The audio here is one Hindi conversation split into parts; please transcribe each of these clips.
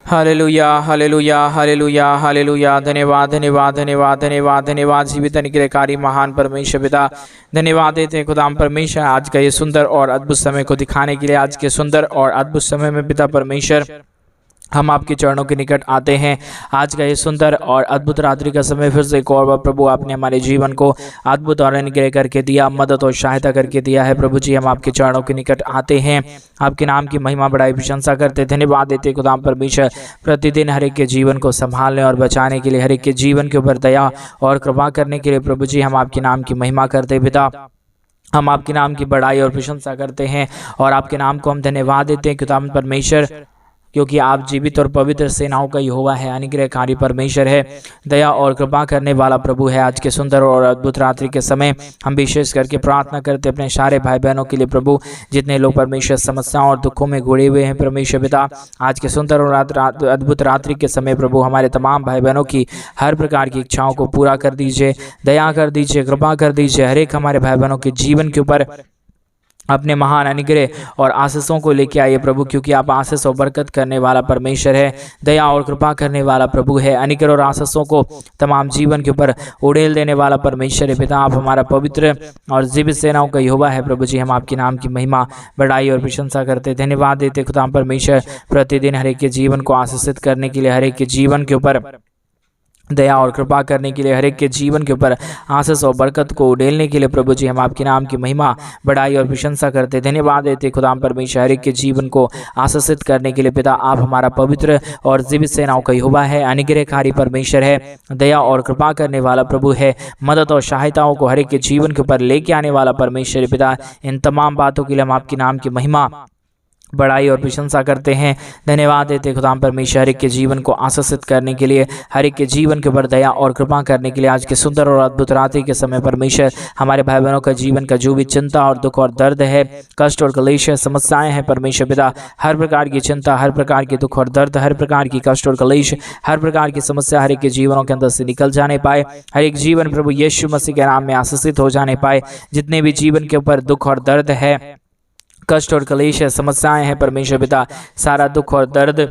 हालेलुया हालेलुया हालेलुया हालेलुया। धन्यवाद धन्यवाद धन्यवाद धन्यवाद धन्यवाद जीवित अनुग्रहकारी महान परमेश्वर पिता, धन्यवाद देते हैं खुदाम परमेश्वर आज का ये सुंदर और अद्भुत समय को दिखाने के लिए। आज के सुंदर और अद्भुत समय में पिता परमेश्वर हम आपके चरणों के निकट आते हैं। आज का ये सुंदर और अद्भुत रात्रि का समय फिर से एक और बार प्रभु आपने हमारे जीवन को अद्भुत और अनुग्रह करके दिया, मदद और सहायता करके दिया है। प्रभु जी हम आपके चरणों के निकट आते हैं, आपके नाम की महिमा बड़ाई प्रशंसा करते, धन्यवाद देते खुदाम परमेश्वर प्रतिदिन हर एक के जीवन को संभालने और बचाने के लिए, हर एक के जीवन के ऊपर दया और कृपा करने के लिए प्रभु जी हम आपके नाम की महिमा करते पिता। हम आपके नाम की बड़ाई और प्रशंसा करते हैं और आपके नाम को हम धन्यवाद देते हैं खुदाम परमेश्वर, क्योंकि आप जीवित और पवित्र सेनाओं का यहोवा है, अनुग्रहकारी परमेश्वर है, दया और कृपा करने वाला प्रभु है। आज के सुंदर और अद्भुत रात्रि के समय हम विशेष करके प्रार्थना करते अपने सारे भाई बहनों के लिए प्रभु, जितने लोग परमेश्वर समस्याओं और दुखों में घुड़े हुए हैं परमेश्वर पिता। आज के सुंदर और अद्भुत रात्रि के समय प्रभु हमारे तमाम भाई बहनों की हर प्रकार की इच्छाओं को पूरा कर दीजिए, दया कर दीजिए, कृपा कर दीजिए। हर एक हमारे भाई बहनों के जीवन के ऊपर अपने महान अनुग्रह और आशीषों को लेके आइए प्रभु, क्योंकि आप आशीष और बरकत करने वाला परमेश्वर है, दया और कृपा करने वाला प्रभु है। अनुग्रह और आशीषों को तमाम जीवन के ऊपर उड़ेल देने वाला परमेश्वर है पिता। आप हमारा पवित्र और जीवित सेनाओं का यहोवा है प्रभु जी। हम आपके नाम की महिमा बड़ाई और प्रशंसा करते, धन्यवाद देते खुदा परमेश्वर प्रतिदिन हर एक के जीवन को आशीषित करने के लिए, हर एक के जीवन के ऊपर दया और कृपा करने के लिए, हर एक के जीवन के ऊपर आशीष और बरकत को उड़ेलने के लिए प्रभु जी हम आपके नाम की महिमा बड़ाई और प्रशंसा करते, धन्यवाद देते खुदाम परमेश्वर हर एक के जीवन को आशीषित करने के लिए पिता। आप हमारा पवित्र और जीवित सेनाओं का यहोवा है, अनुग्रहकारी परमेश्वर है, दया और कृपा करने वाला प्रभु है, मदद और सहायताओं को हर एक के जीवन के ऊपर लेके आने वाला परमेश्वर पिता। इन तमाम बातों के लिए हम आपके नाम की महिमा बड़ाई और प्रशंसा करते हैं, धन्यवाद देते खुदाम परमेश्वर हर एक के जीवन को आशीषित करने के लिए, हर एक के जीवन के ऊपर दया और कृपा करने के लिए। आज के सुंदर और अद्भुत रात्रि के समय परमेश्वर हमारे भाई बहनों का जीवन का जो भी चिंता और दुख और दर्द है, कष्ट और कलेश है, समस्याएं हैं परमेश्वर पिता, हर प्रकार की चिंता, हर प्रकार के दुख और दर्द, हर प्रकार की कष्ट और कलेश, हर प्रकार की समस्या हर एक के जीवनों के अंदर से निकल जाने पाए। हर एक जीवन प्रभु यीशु मसीह के नाम में आशीषित हो जाने पाए। जितने भी जीवन के ऊपर दुख और दर्द है, कष्ट और कलेश है, समस्याएं हैं परमेश्वर पिता, सारा दुख और दर्द,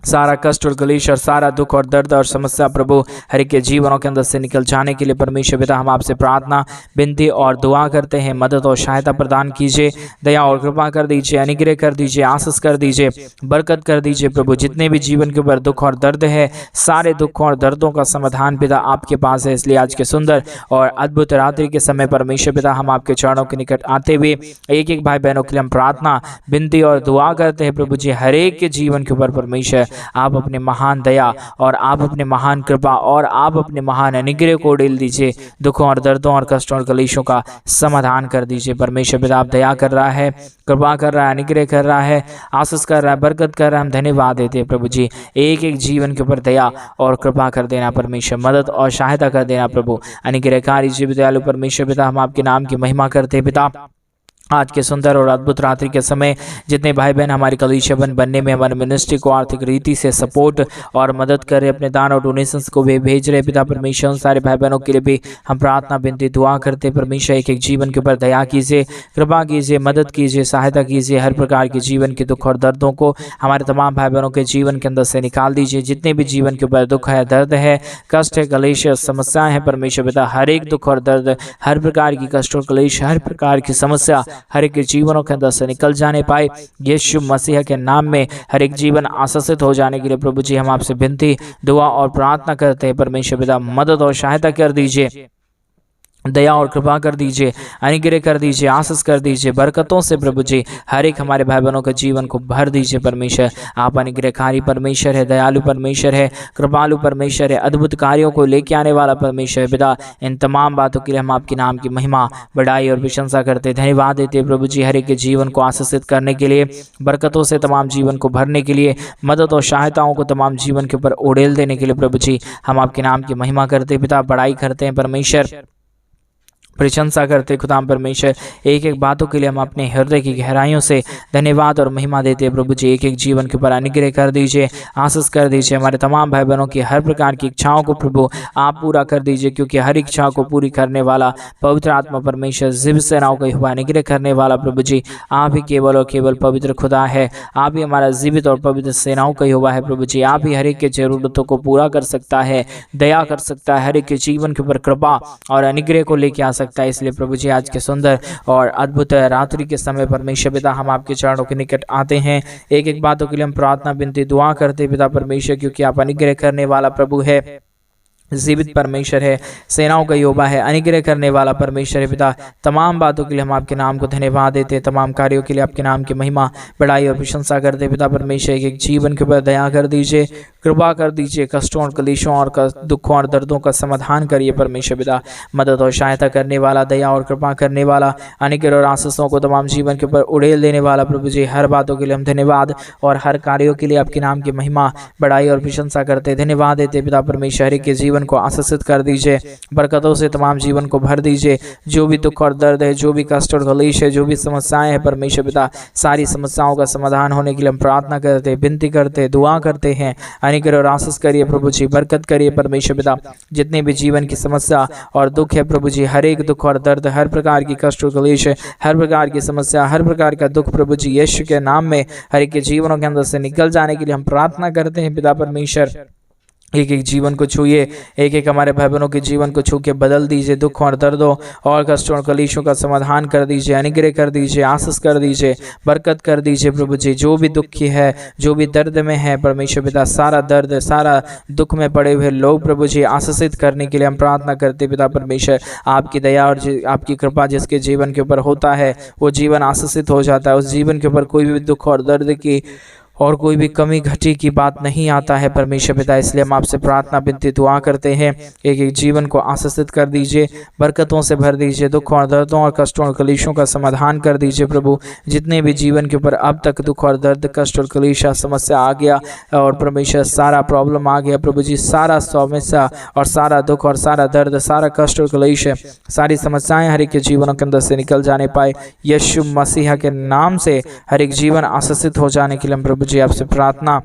सारा कष्ट और कलेश और सारा दुख और दर्द और समस्या प्रभु हर एक के जीवनों के अंदर से निकल जाने के लिए परमेश्वर पिता हम आपसे प्रार्थना, विनती और दुआ करते हैं। मदद और सहायता प्रदान कीजिए, दया और कृपा कर दीजिए, अनुग्रह कर दीजिए, आशीष कर दीजिए, बरकत कर दीजिए प्रभु। जितने भी जीवन के ऊपर दुख और दर्द है, सारे दुखों और दर्दों का समाधान पिता आपके पास है। इसलिए आज के सुंदर और अद्भुत रात्रि के समय परमेश्वर पिता हम आपके चरणों के निकट आते हुए एक एक भाई बहनों के लिए हम प्रार्थना, विनती और दुआ करते हैं प्रभु जी। हर एक के जीवन के ऊपर परमेश्वर आप अपने महान दया और आप अपने महान कृपा और आप अपने महान अनुग्रह को उड़ेल दीजिए, दुखों और दर्दों और कष्टों और कलेशों का समाधान कर दीजिए परमेश्वर पिता। आप दया कर रहा है, कृपा कर रहा है, अनुग्रह कर रहा है, आशीष कर रहा है, बरकत कर रहा है। हम धन्यवाद देते हैं प्रभु जी। एक एक जीवन के ऊपर दया और कृपा कर देना परमेश्वर, मदद और सहायता कर देना प्रभु, अनुग्रहकारी जीवित दयालु परमेश्वर पिता। हम आपके नाम की महिमा करते हैं पिता। आज के सुंदर और अद्भुत रात्रि के समय जितने भाई बहन हमारी कलीसिया बनने में हमारे मिनिस्ट्री को आर्थिक रीति से सपोर्ट और मदद कर रहे, अपने दान और डोनेशंस को भी भेज रहे पिता परमेश्वर, उन सारे भाई बहनों के लिए भी हम प्रार्थना, विनती, दुआ करते परमेश्वर। एक एक जीवन के ऊपर दया कीजिए, कृपा कीजिए, मदद कीजिए, सहायता कीजिए। हर प्रकार के जीवन के दुख और दर्दों को हमारे तमाम भाई बहनों के जीवन के अंदर से निकाल दीजिए। जितने भी जीवन के ऊपर दुख है, दर्द है, कष्ट है, कलेश है, समस्याएं हैं परमेश्वर पिता, हर एक दुख और दर्द, हर प्रकार की कष्ट और कलेश, हर प्रकार की समस्या हर एक के जीवनों के अंदर से निकल जाने पाए। यीशु मसीह के नाम में हर एक जीवन आशीषित हो जाने के लिए प्रभु जी हम आपसे विनती, दुआ और प्रार्थना करते हैं परमेश्वर पिता। मदद और सहायता कर दीजिए, दया और कृपा कर दीजिए, अनुग्रह कर दीजिए, आशीष कर दीजिए, बरकतों से प्रभु जी हर एक हमारे भाई बहनों के जीवन को भर दीजिए परमेश्वर। आप अनुग्रहकारी परमेश्वर है, दयालु परमेश्वर है, कृपालु परमेश्वर है, अद्भुत कार्यों को लेके आने वाला परमेश्वर है पिता। इन तमाम बातों के लिए हम आपके नाम की महिमा, बड़ाई और प्रशंसा करते, धन्यवाद देते प्रभु जी। हर एक के जीवन को आशीषित करने के लिए, बरकतों से तमाम जीवन को भरने के लिए, मदद और सहायताओं को तमाम जीवन के ऊपर उड़ेल देने के लिए प्रभु जी हम आपके नाम की महिमा करते पिता, बड़ाई करते हैं परमेश्वर। प्रशंसा करते खुदाम परमेश्वर। एक एक बातों के लिए हम अपने हृदय की गहराइयों से धन्यवाद और महिमा देते हैं प्रभु जी। एक एक जीवन के ऊपर अनुग्रह कर दीजिए, आशीष कर दीजिए। हमारे तमाम भाई बहनों की हर प्रकार की इच्छाओं को प्रभु आप पूरा कर दीजिए, क्योंकि हर इच्छा को पूरी करने वाला पवित्र आत्मा परमेश्वर जीवित सेनाओं का यहोवा अनुग्रह करने वाला प्रभु जी आप ही केवल और केवल पवित्र खुदा है। आप ही हमारा जीवित और पवित्र सेनाओं का यहोवा है प्रभु जी। आप ही हर एक के जरूरतों को पूरा कर सकता है, दया कर सकता है, हर एक के जीवन के ऊपर कृपा और अनुग्रह को लेके आ सकता है। इसलिए प्रभु जी आज के सुंदर और अद्भुत रात्रि के समय परमेश्वर पिता हम आपके चरणों के निकट आते हैं। एक एक बातों के लिए हम प्रार्थना विनती दुआ करते पिता परमेश्वर, क्योंकि आप अनुग्रह करने वाला प्रभु है, जीवित परमेश्वर है, सेनाओं का यहोवा है, अनुग्रह करने वाला परमेश्वर है पिता। तमाम बातों के लिए हम आपके नाम को धन्यवाद देते हैं, तमाम कार्यों के लिए आपके नाम की महिमा बढ़ाई और प्रशंसा करते पिता परमेश्वर। एक जीवन के ऊपर दया कर दीजिए, कृपा कर दीजिए, कष्टों और कलेशों और दुखों और दर्दों का समाधान करिए परमेश्वर पिता। मदद और सहायता करने वाला, दया और कृपा करने वाला, अनुग्रह और आशीषों को तमाम जीवन के ऊपर उड़ेल देने वाला प्रभु जी, हर बातों के लिए हम धन्यवाद और हर कार्यों के लिए आपके नाम की महिमा बढ़ाई और प्रशंसा करते धन्यवाद देते पिता परमेश्वर। के जीवन को आशीषित कर दीजिए, बरकतों से तमाम जीवन को भर दीजिए। जो भी दुख और दर्द है, जो भी कष्ट और कलेश है, जो भी समस्याएं हैं परमेश्वर पिता, सारी समस्याओं का समाधान होने के लिए हम प्रार्थना करते, विनती करते, दुआ करते हैं। अनुग्रह और आशीष करिए प्रभु जी, बरकत करिए परमेश्वर पिता। जितने भी जीवन की समस्या और दुख है प्रभु जी, हर एक दुख और दर्द, हर प्रकार की कष्ट और कलेश, हर प्रकार की समस्या, हर प्रकार का दुख प्रभु जी यीशु के नाम में हर एक के जीवनों के अंदर से निकल जाने के लिए हम प्रार्थना करते हैं पिता परमेश्वर। एक एक जीवन को छूइए, एक एक हमारे भाई बहनों के जीवन को छू के बदल दीजिए। दुखों और दर्दों और कष्टों और कलेशों का समाधान कर दीजिए, अनुग्रह कर दीजिए, आशीष कर दीजिए, बरकत कर दीजिए प्रभु जी। जो भी दुखी है, जो भी दर्द में है परमेश्वर पिता, सारा दर्द, सारा दुख में पड़े हुए लोग प्रभु जी आशीषित करने के लिए हम प्रार्थना करते पिता परमेश्वर। आपकी दया और आपकी कृपा जिसके जीवन के ऊपर होता है वो जीवन आशीषित हो जाता है। उस जीवन के ऊपर कोई भी दुख और दर्द की और कोई भी कमी घटी की बात नहीं आता है परमेश्वर पिता। इसलिए हम आपसे प्रार्थना विनती दुआ करते हैं, एक एक जीवन को आशीषित कर दीजिए, बरकतों से भर दीजिए, दुखों और दर्दों और कष्टों और कलेशों का समाधान कर दीजिए प्रभु। जितने भी जीवन के ऊपर अब तक दुख और दर्द, कष्ट और कलेश समस्या आ गया और परमेश्वर सारा प्रॉब्लम आ गया प्रभु जी, सारा समस्या और सारा दुख और सारा दर्द, सारा कष्ट और कलेश, सारी समस्याएं हर एक के जीवनों के अंदर से निकल जाने पाए। यीशु मसीह के नाम से हर एक जीवन आशीषित हो जाने के लिए हम प्रभु जी आपसे प्रार्थना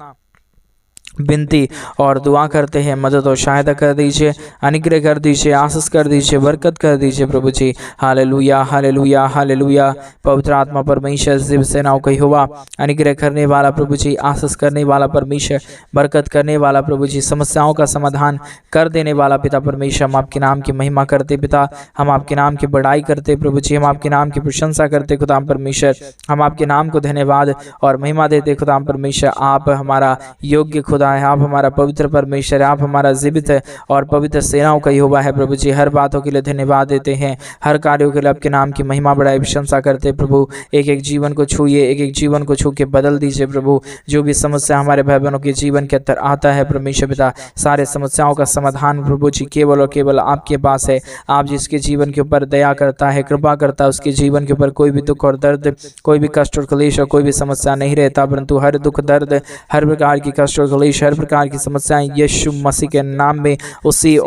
विनती और दुआ करते हैं। मदद और सहायता कर दीजिए, अनुग्रह कर दीजिए, आशीष कर दीजिए, बरकत कर दीजिए प्रभु जी। हालेलुया हालेलुया हालेलुया। पवित्र आत्मा परमेश्वर जीव सेनाओं का यहोवा, अनुग्रह करने वाला प्रभु जी, आशीष करने वाला परमेश्वर, बरकत करने वाला प्रभु जी, समस्याओं का समाधान कर देने वाला पिता परमेश्वर। हम आपके नाम की महिमा करते पिता, हम आपके नाम की बड़ाई करते प्रभु जी, हम आपके नाम की प्रशंसा करते खुदाम परमेश्वर। हम आपके नाम को धन्यवाद और महिमा देते खुदाम परमेश्वर। आप हमारा योग्य खुदा है, आप हमारा पवित्र परमेश्वर है, आप हमारा जीवित और पवित्र सेनाओं का यहोवा है प्रभु जी। हर बातों के लिए धन्यवाद देते हैं, हर कार्यों के लिए आपके नाम की महिमा बढ़ाई प्रशंसा करते प्रभु। एक एक जीवन को छूइए, एक एक जीवन को छू के बदल दीजिए प्रभु। जो भी समस्या हमारे भाई बहनों के जीवन के अंदर आता है परमेश्वर पिता, सारे समस्याओं का समाधान प्रभु जी केवल और केवल आपके पास है। आप जिसके जीवन के ऊपर दया करता है, कृपा करता है, उसके जीवन के ऊपर कोई भी दुख और दर्द, कोई भी कष्ट और कलेश और कोई भी समस्या नहीं रहता, परंतु हर दुख दर्द, हर प्रकार की कष्ट और कलेश, हर प्रकार की समस्याएं यीशु मसीह के नाम में उसी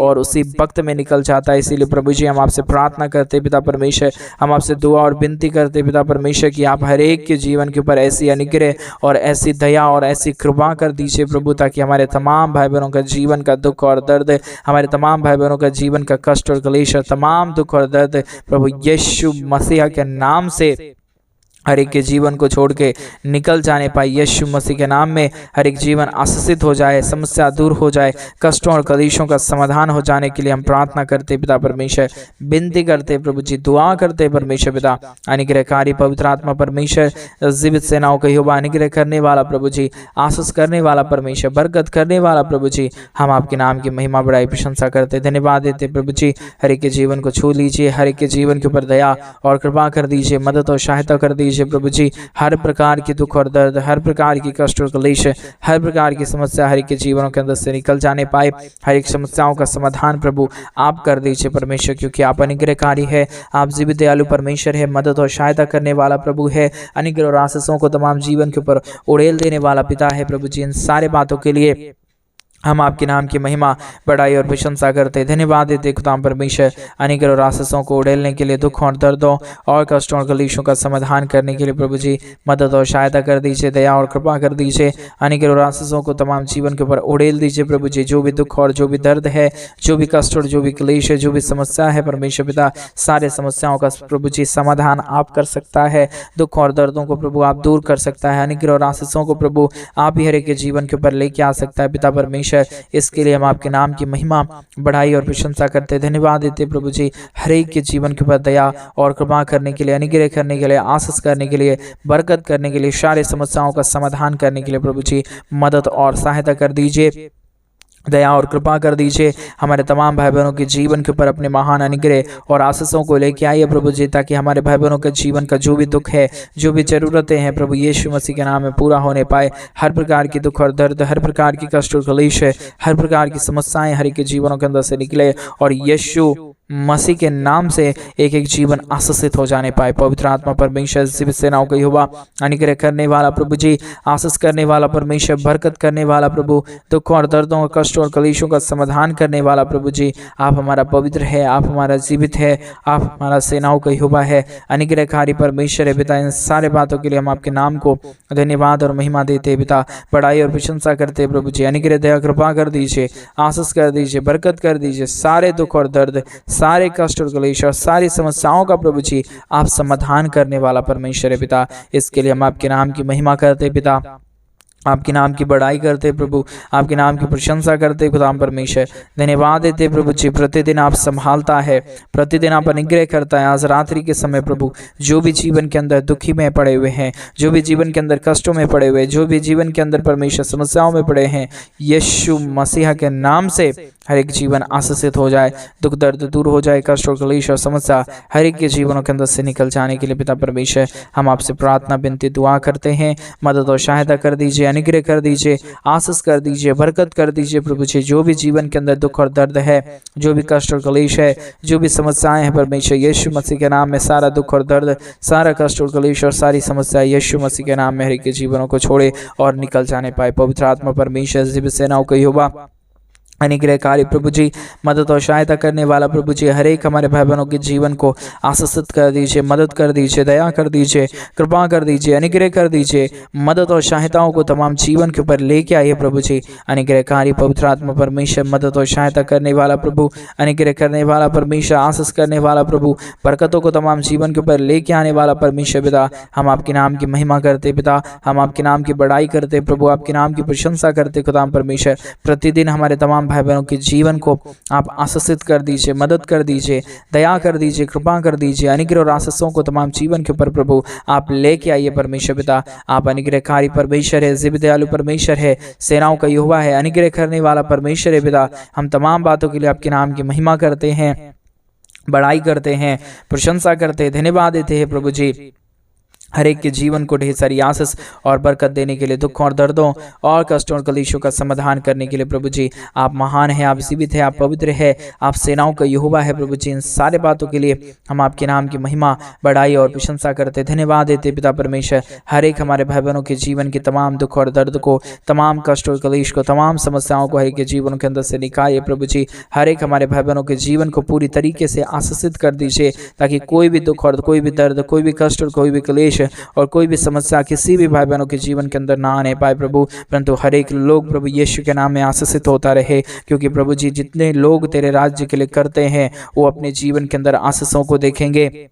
वक्त में निकल जाता है। इसीलिए प्रभु जी हम आपसे प्रार्थना करते पिता परमेश्वर, हम आपसे दुआ और विनती करते पिता परमेश्वर कि आप हर एक के जीवन के ऊपर ऐसी अनुग्रह और ऐसी दया और ऐसी कृपा कर दीजिए प्रभु, ताकि हमारे तमाम भाई बहनों का जीवन का दुख और दर्द, हमारे तमाम भाई बहनों का जीवन का कष्ट और कलेश और तमाम दुख और दर्द प्रभु यीशु मसीह के नाम से हर एक के जीवन को छोड़ के निकल जाने पाए। यीशु मसीह के नाम में हर एक जीवन आशीषित हो जाए, समस्या दूर हो जाए, कष्टों और कलेशों का समाधान हो जाने के लिए हम प्रार्थना करते पिता परमेश्वर, विनती करते प्रभु जी, दुआ करते परमेश्वर पिता। अनुग्रहकारी पवित्र आत्मा परमेश्वर, जीवित सेनाओं का यहोवा, अनुग्रह करने वाला प्रभु जी, आशीष करने वाला परमेश्वर, बरकत करने वाला प्रभु जी, हम आपके नाम की महिमा बढ़ाई प्रशंसा करते धन्यवाद देते प्रभु जी। हर एक के जीवन को छू लीजिए, हर एक के जीवन के ऊपर दया और कृपा कर दीजिए, मदद और सहायता कर दीजिए प्रभु जी। हर प्रकार की दुख और दर्द, हर प्रकार की कष्ट और कलेश, हर प्रकार की समस्या हर एक के जीवनों के अंदर से निकल जाने पाए। हर एक समस्याओं का समाधान प्रभु आप कर दीजिए परमेश्वर, क्योंकि आप अनुग्रहकारी है, आप जीवित दयालु परमेश्वर है, मदद और सहायता करने वाला प्रभु है, अनुग्रह और आशीषों को तमाम जीवन के ऊपर उड़ेल देने वाला पिता है प्रभु जी। इन सारे बातों के लिए हम आपके नाम की महिमा, बड़ाई और प्रशंसा करते धन्यवाद देते खुदा परमेश्वर। अनेक और आशीषों को उड़ेलने के लिए, दुख और दर्दों और कष्टों और कलेशों का समाधान करने के लिए प्रभु जी मदद और सहायता कर दीजिए, दया और कृपा कर दीजिए। अनेक और आशीषों को तमाम जीवन के ऊपर उड़ेल दीजिए प्रभु जी। जो भी दुख और जो भी दर्द है, जो भी कष्ट और जो भी क्लेश है, जो भी समस्या है परमेश्वर पिता, सारे समस्याओं का प्रभु जी समाधान आप कर सकता है। दुख और दर्दों को प्रभु आप दूर कर सकता है। अनेक और आशीषों को प्रभु आप ही हर एक के जीवन के ऊपर लेके आ सकता है पिता परमेश्वर। इसके लिए हम आपके नाम की महिमा, बढ़ाई और प्रशंसा करते धन्यवाद देते प्रभु जी। हर एक के जीवन के ऊपर दया और कृपा करने के लिए, अनुग्रह करने के लिए, आशीष करने के लिए, बरकत करने के लिए, सारे समस्याओं का समाधान करने के लिए प्रभु जी मदद और सहायता कर दीजिए, दया और कृपा कर दीजिए। हमारे तमाम भाई बहनों के जीवन के ऊपर अपने महान अनुग्रह और आशीषों को लेके आइए प्रभु जी, ताकि हमारे भाई बहनों के जीवन का जो भी दुख है, जो भी जरूरतें हैं प्रभु यीशु मसीह के नाम में पूरा होने पाए। हर प्रकार की दुख और दर्द, हर प्रकार की कष्ट और क्लेश है, हर प्रकार की समस्याएं हर एक के जीवनों के अंदर से निकले और यीशु मसीह के नाम से एक एक जीवन आशीषित हो जाने पाए। पवित्र आत्मा परमेश्वर, जीवित सेनाओं का यहोवा, अनुग्रह करने वाला प्रभु जी, आशीष करने वाला परमेश्वर, बरकत करने वाला प्रभु, दुख और दर्दों और कष्ट और कलेशों का समाधान करने वाला प्रभु जी, आप हमारा पवित्र है, आप हमारा जीवित है, आप हमारा सेनाओं का यहोवा है, अनुग्रहकारी परमेश्वर है पिता। इन सारे बातों के लिए हम आपके नाम को धन्यवाद और महिमा देते हैं पिता, बड़ाई और प्रशंसा करते हैं प्रभु जी। अनुग्रह, दया, कृपा कर दीजिए, आशीष कर दीजिए, बरकत कर दीजिए। सारे दुख और दर्द, सारे कष्ट और क्लेश और सारी समस्याओं का प्रभु जी आप समाधान करने वाला परमेश्वर है पिता। इसके लिए हम आपके नाम की महिमा करते पिता, आपके नाम की बड़ाई करते प्रभु, आपके नाम की प्रशंसा करते खुदा परमेश्वर। धन्यवाद देते प्रभु जी, प्रतिदिन आप संभालता है, प्रतिदिन आप अनुग्रह करता है। आज रात्रि के समय प्रभु जो भी जीवन के अंदर दुखी में पड़े हुए हैं, जो भी जीवन के अंदर कष्टों में पड़े हुए, जो भी जीवन के अंदर परमेश्वर समस्याओं में पड़े हैं, यीशु मसीह के नाम से हर एक जीवन आशीषित हो जाए, दुख दर्द दूर हो जाए, कष्ट और क्लेश और समस्या हर एक के जीवनों के अंदर से निकल जाने के लिए पिता परमेश्वर हम आपसे प्रार्थना, विनती, दुआ करते हैं। मदद और सहायता कर दीजिए, अनुग्रह कर दीजिए, आशीष कर दीजिए, बरकत कर दीजिए प्रभु जी। जो भी जीवन के अंदर दुख और दर्द है, जो भी कष्ट और क्लेश है, जो भी समस्याएं हैं परमेश्वर, यीशु मसीह के नाम में सारा दुख और दर्द, सारा कष्ट और क्लेश और सारी समस्या यीशु मसीह के नाम में हर एक के जीवनों को छोड़े और निकल जाने पाए। पवित्र आत्मा परमेश्वर, जीवित सेनाओं का यहोवा, अनुग्रहकारी प्रभु जी, मदद और सहायता करने वाला प्रभु जी, हर एक हमारे भाई बहनों के जीवन को आशीषित कर दीजिए, मदद कर दीजिए, दया कर दीजिए, कृपा कर दीजिए, अनुग्रह कर दीजिए। मदद और सहायताओं को तमाम जीवन के ऊपर लेके आइए प्रभु जी। अनुग्रहकारी पवित्र आत्मा परमेश्वर, मदद और सहायता करने वाला प्रभु, अनुग्रह करने वाला परमेश्वर, आशीष करने वाला प्रभु, बरकतों को तमाम जीवन के ऊपर लेके आने वाला परमेश्वर पिता, हम आपके नाम की महिमा करते पिता, हम आपके नाम की बड़ाई करते प्रभु, आपके नाम की प्रशंसा करते खुदा परमेश्वर। प्रतिदिन हमारे तमाम भाई बहनों के जीवन को आप आशीषित कर दीजिए, मदद कर दीजिए, दया कर दीजिए, कृपा कर दीजिए। अनुग्रह और आशीषों को तमाम जीवन के ऊपर प्रभु आप लेके आइए परमेश्वर पिता। आप अनुग्रहकारी परमेश्वर है, जीवित दयालु परमेश्वर है, सेनाओं का यहोवा है, अनुग्रह करने वाला परमेश्वर है पिता। हम तमाम बातों के लिए आपके नाम की महिमा करते हैं, बड़ाई करते हैं, प्रशंसा करते हैं, धन्यवाद देते हैं प्रभु जी। हर एक के जीवन को ढेर सारी आशीष और बरकत देने के लिए, दुखों और दर्दों और कष्टों और कलेशों का समाधान करने के लिए प्रभु जी आप महान हैं, आप जीवित हैं, आप पवित्र है, आप सेनाओं का यहोवा है प्रभु जी। इन सारे बातों के लिए हम आपके नाम की महिमा, बड़ाई और प्रशंसा करते, धन्यवाद देते पिता परमेश्वर। हर एक हमारे भाई बहनों के जीवन के तमाम दुख और दर्द को, तमाम कष्ट और कलेश को, तमाम समस्याओं को हर एक के जीवन के अंदर से निकालिए प्रभु जी। हर एक हमारे भाई बहनों के जीवन को पूरी तरीके से आशीषित कर दीजिए, ताकि कोई भी दुख और कोई भी दर्द, कोई भी कष्ट और कोई भी क्लेश और कोई भी समस्या किसी भी भाई बहनों के जीवन के अंदर ना आने पाए प्रभु, परंतु हर एक लोग प्रभु यीशु के नाम में आशीषित होता रहे। क्योंकि प्रभु जी जितने लोग तेरे राज्य के लिए करते हैं, वो अपने जीवन के अंदर आशीषों को देखेंगे,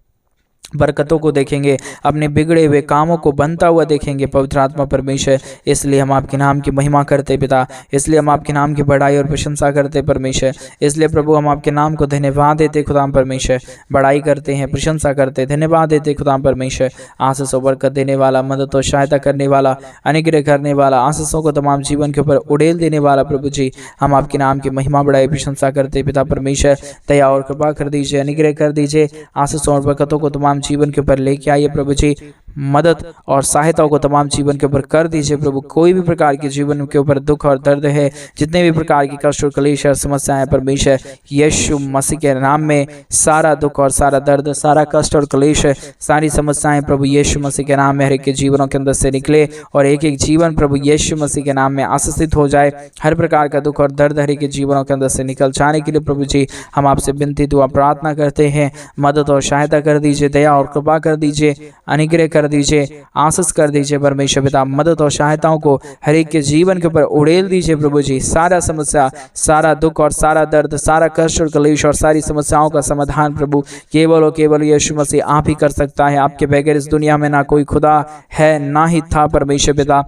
बरकतों को देखेंगे, अपने बिगड़े हुए कामों को बनता हुआ देखेंगे पवित्र आत्मा परमेश्वर। इसलिए हम आपके नाम की महिमा करते पिता, इसलिए हम आपके नाम की बड़ाई और प्रशंसा करते परमेश्वर। इसलिए प्रभु हम आपके नाम को धन्यवाद देते खुदा परमेश्वर, बड़ाई करते हैं, प्रशंसा करते, धन्यवाद देते खुदा परमेश्वर। आशीष और बरकत देने वाला, मदद और सहायता करने वाला, अनुग्रह करने वाला, आशीषों को तमाम जीवन के ऊपर उड़ेल देने वाला प्रभु जी, हम आपके नाम की महिमा, बड़ाई, प्रशंसा करते पिता परमेश्वर। दया और कृपा कर दीजिए, अनुग्रह कर दीजिए, आशीष और बरकतों को तमाम जीवन के ऊपर लेके आइए प्रभु जी। मदद और सहायता को तमाम जीवन के ऊपर कर दीजिए प्रभु। कोई भी प्रकार के जीवन के ऊपर दुख और दर्द है, जितने भी प्रकार की कष्ट और क्लेश और समस्याएं परमेश्वर यीशु मसीह के नाम में सारा दुख और सारा दर्द, सारा कष्ट और क्लेश, सारी समस्याएं प्रभु यीशु मसीह के नाम में हर एक के जीवनों के अंदर से निकले और एक एक जीवन प्रभु यीशु मसीह के नाम में आशीषित हो जाए। हर प्रकार का दुख और दर्द हर एक के जीवनों के अंदर से निकल जाने के लिए प्रभु जी हम आपसे विनती दुआ प्रार्थना करते हैं। मदद और सहायता कर दीजिए, दया और कृपा कर दीजिए, अनुग्रह कर दीजिए, आशीष कर दीजिए परमेश्वर पिता। मदद और सहायताओं को हर एक के जीवन के ऊपर उड़ेल दीजिए प्रभु जी। सारा समस्या, सारा दुख और सारा दर्द, सारा कष्ट और क्लेश और सारी समस्याओं का समाधान प्रभु केवल और केवल यीशु मसीह आप ही कर सकता है। आपके बगैर इस दुनिया में ना कोई खुदा है, ना ही था परमेश्वर पिता।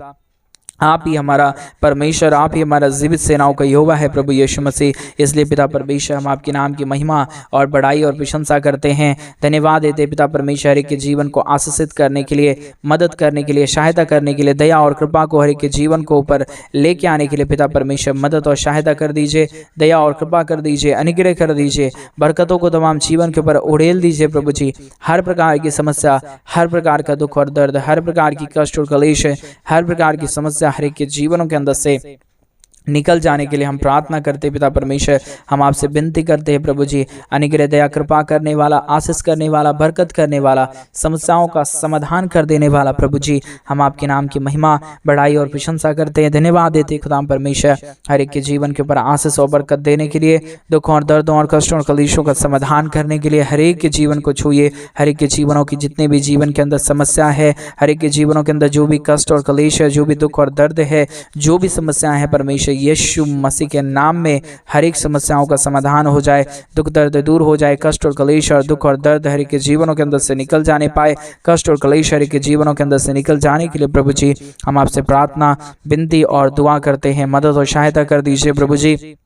आप ही हमारा परमेश्वर, आप ही हमारा जीवित सेनाओं का यहोवा है प्रभु यीशु मसीह। इसलिए पिता परमेश्वर हम आपके नाम की महिमा और बड़ाई और प्रशंसा करते हैं, धन्यवाद देते पिता परमेश्वर हर एक के जीवन को आशीषित करने के लिए, मदद करने के लिए, सहायता करने के लिए, दया और कृपा को हर एक के जीवन को ऊपर लेके आने के लिए पिता परमेश्वर मदद और सहायता कर दीजिए, दया और कृपा कर दीजिए, अनुग्रह कर दीजिए, बरकतों को तमाम जीवन के ऊपर उड़ेल दीजिए प्रभु जी। हर प्रकार की समस्या, हर प्रकार का दुख और दर्द, हर प्रकार की कष्ट और क्लेश, हर प्रकार की समस्या हर एक के जीवनों के अंदर से निकल जाने के लिए हम प्रार्थना करते पिता परमेश्वर। हम आपसे विनती करते हैं प्रभु जी, अनुग्रह दया कृपा करने वाला, आशीष करने वाला, बरकत करने वाला, समस्याओं का समाधान कर देने वाला प्रभु जी हम आपके नाम की महिमा बड़ाई और प्रशंसा करते हैं, धन्यवाद देते खुदा परमेश्वर हर एक के जीवन के ऊपर आशीष और बरकत देने के लिए, दुखों और दर्दों और कष्टों और क्लेशों का समाधान करने के लिए हर एक के जीवन को छूइए। हर एक के जीवनों की जितने भी जीवन के अंदर समस्या है, हर एक के जीवनों के अंदर जो भी कष्ट और क्लेश है, जो भी दुख और दर्द है, जो भी समस्याएं हैं परमेश्वर यीशु मसीह के नाम में हर एक समस्याओं का समाधान हो जाए, दुख दर्द दूर हो जाए, कष्ट और क्लेश और दुख और दर्द हर एक के जीवनों के अंदर से निकल जाने पाए, कष्ट और क्लेश हर एक के जीवनों के अंदर से निकल जाने के लिए प्रभु जी हम आपसे प्रार्थना, विनती और दुआ करते हैं। मदद और सहायता कर दीजिए प्रभु जी,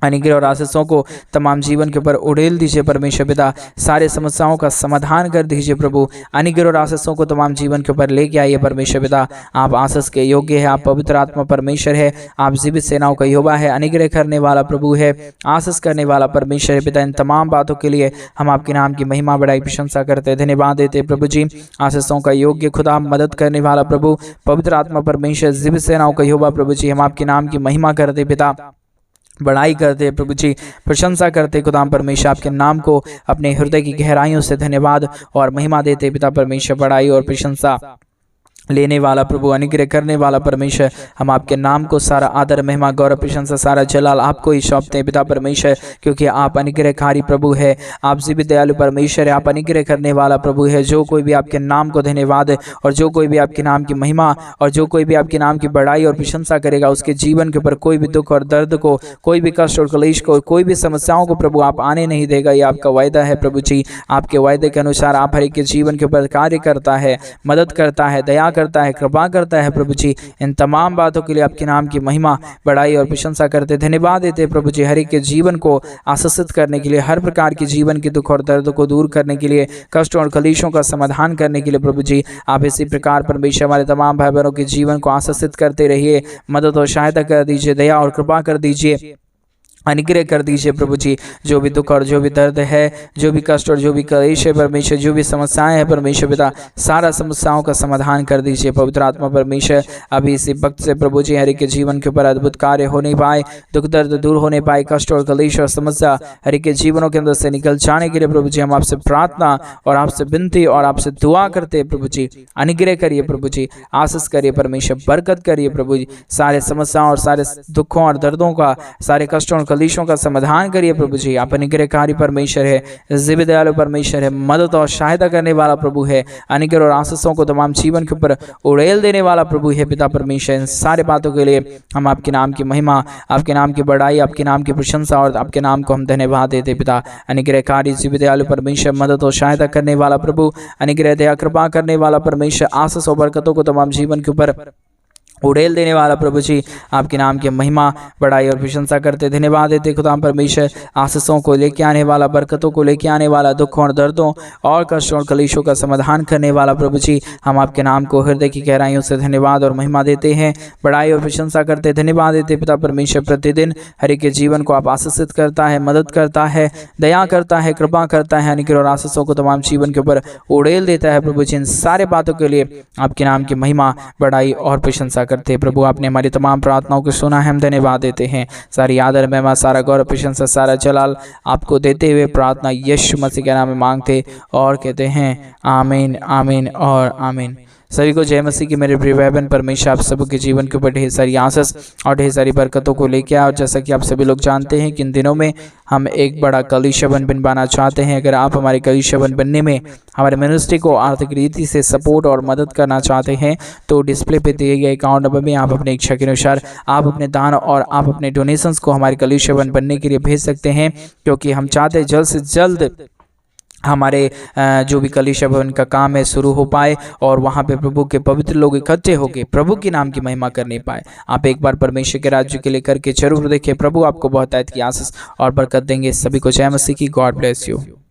अनुग्रह और आशीषों को तमाम जीवन के ऊपर उड़ेल दीजिए परमेश्वर पिता। सारे समस्याओं का समाधान कर दीजिए प्रभु, अनुग्रह और आशीषों को तमाम जीवन के ऊपर लेके आइए परमेश्वर पिता। आप आशीष के योग्य है, आप पवित्र आत्मा परमेश्वर है, आप जीवित सेनाओं का यहोवा है, अनुग्रह करने वाला प्रभु है, आशीष करने वाला परमेश्वर है पिता। इन तमाम बातों के लिए हम आपके नाम की महिमा बड़ाई प्रशंसा करते, धन्यवाद देते प्रभु जी। आशीषों का योग्य खुदा, मदद करने वाला प्रभु, पवित्र आत्मा परमेश्वर, जीवित सेनाओं का यहोवा प्रभु जी हम आपके नाम की महिमा करते पिता, बड़ाई करते प्रभु जी, प्रशंसा करते खुदा परमेश्वर, आपके नाम को अपने हृदय की गहराइयों से धन्यवाद और महिमा देते पिता परमेश्वर। बड़ाई और प्रशंसा लेने वाला प्रभु, अनुग्रह करने वाला परमेश्वर, हम आपके नाम को सारा आदर, महिमा, गौरव, प्रशंसा, सारा जलाल आपको ही सौंपते हैं पिता परमेश्वर, क्योंकि आप अनुग्रहकारी प्रभु है, आप जीवित दयालु परमेश्वर है, आप अनुग्रह करने वाला प्रभु है। जो कोई भी आपके नाम को धन्यवाद है और जो कोई भी आपके नाम की महिमा और जो कोई भी आपके नाम की बड़ाई और प्रशंसा करेगा, उसके जीवन के ऊपर कोई भी दुख और दर्द को, कोई भी कष्ट और क्लेश को, कोई भी समस्याओं को प्रभु आप आने नहीं देगा। ये आपका वायदा है प्रभु जी। आपके वायदे के अनुसार आप हर एक के जीवन के ऊपर कार्य करता है, मदद करता है, दया करता है, कृपा करता है प्रभु जी। इन तमाम बातों के लिए आपके नाम की महिमा बड़ाई और प्रशंसा करते, धन्यवाद देते प्रभु जी। हर एक के जीवन को आशीषित करने के लिए, हर प्रकार के जीवन के दुख और दर्द को दूर करने के लिए, कष्टों और क्लेशों का समाधान करने के लिए प्रभु जी आप इसी प्रकार परमेश्वर हमारे तमाम भाई बहनों के जीवन को आशीषित करते रहिए। मदद और सहायता कर दीजिए, दया और कृपा कर दीजिए, अनुग्रह कर दीजिए प्रभु जी। जो भी दुख और जो भी दर्द है, जो भी कष्ट और जो भी क्लेश है परमेश्वर, जो भी समस्याएं हैं परमेश्वर पिता, सारा समस्याओं का समाधान कर दीजिए पवित्र आत्मा परमेश्वर। अभी इसी वक्त से प्रभु जी हर एक के जीवन के ऊपर अद्भुत कार्य होने पाए, दुख दर्द दूर होने पाए, कष्ट और क्लेश और समस्या हर एक के जीवनों के अंदर से निकल जाने के लिए प्रभु जी हम आपसे प्रार्थना और आपसे विनती और आपसे दुआ करते हैं प्रभु जी। अनुग्रह करिए प्रभु जी, आशीष करिए परमेश्वर, बरकत करिए प्रभु जी। सारे समस्याओं और सारे दुखों और दर्दों का, सारे कष्टों और क्लेशों का समाधान करिए प्रभु जी। आप अनुग्रहकारी परमेश्वर है, जीवित दयालु परमेश्वर है, मदद और सहायता करने वाला प्रभु है, अनुग्रह और आशीषों को तमाम जीवन के ऊपर उड़ेल देने वाला प्रभु है पिता परमेश्वर। इन सारे बातों के लिए हम आपके नाम की महिमा, आपके नाम की बड़ाई, आपके नाम की प्रशंसा और आपके नाम को हम धन्यवाद देते पिता। अनुग्रहकारी जीवित दयालु परमेश्वर, मदद और सहायता करने वाला प्रभु, अनुग्रह दया कृपा करने वाला परमेश्वर, आशीष और बरकतों को तमाम जीवन के ऊपर उड़ेल देने वाला प्रभु जी, आपके नाम की महिमा बड़ाई और प्रशंसा करते धन्यवाद देते खुदा परमेश्वर। आशीषों को लेके आने वाला, बरकतों को लेके आने वाला, दुखों और दर्दों और कष्टों और कलेशों का समाधान करने वाला प्रभु जी, हम आपके नाम को हृदय की गहराइयों से धन्यवाद और महिमा देते हैं, बड़ाई और प्रशंसा करते धन्यवाद देते पिता परमेश्वर। प्रतिदिन हर एक के जीवन को आप आशीषित करता है, मदद करता है, दया करता है, कृपा करता है, अनुग्रह और आशीषों को तमाम जीवन के ऊपर उड़ेल देता है प्रभु जी। इन सारे बातों के लिए आपके नाम की महिमा, बड़ाई और प्रशंसा करते प्रभु। आपने हमारी तमाम प्रार्थनाओं को सुना है, हम धन्यवाद देते हैं। सारी आदर, महिमा, सारा गौरव, प्रशंसा, सारा जलाल आपको देते हुए प्रार्थना यीशु मसीह के नाम में मांगते और कहते हैं आमीन, आमीन और आमीन। सभी को जय मसीह की मेरे प्रिय भाई बहन। परमेश्वर आप सबके जीवन के ऊपर ढेर सारी आशीष और ढेर सारी बरकतों को लेके आए। और जैसा कि आप सभी लोग जानते हैं कि इन दिनों में हम एक बड़ा कलीसिया बनवाना चाहते हैं। अगर आप हमारे कलीसिया बनने में हमारे मिनिस्ट्री को आर्थिक रीति से सपोर्ट और मदद करना चाहते हैं तो डिस्प्ले पे दिए गए अकाउंट नंबर में आप अपने इच्छा के अनुसार आप अपने दान और आप अपने डोनेशंस को हमारे कलीसिया बनने के लिए भेज सकते हैं, क्योंकि हम चाहते हैं जल्द से जल्द हमारे जो भी कलीसिया भवन का काम है शुरू हो पाए और वहाँ पे प्रभु के पवित्र लोग इकट्ठे होकर प्रभु के नाम की महिमा करने पाए। आप एक बार परमेश्वर के राज्य के लिए करके जरूर देखिए, प्रभु आपको बहुत आयत की आशीष और बरकत देंगे। सभी को जय मसीह की। God bless you.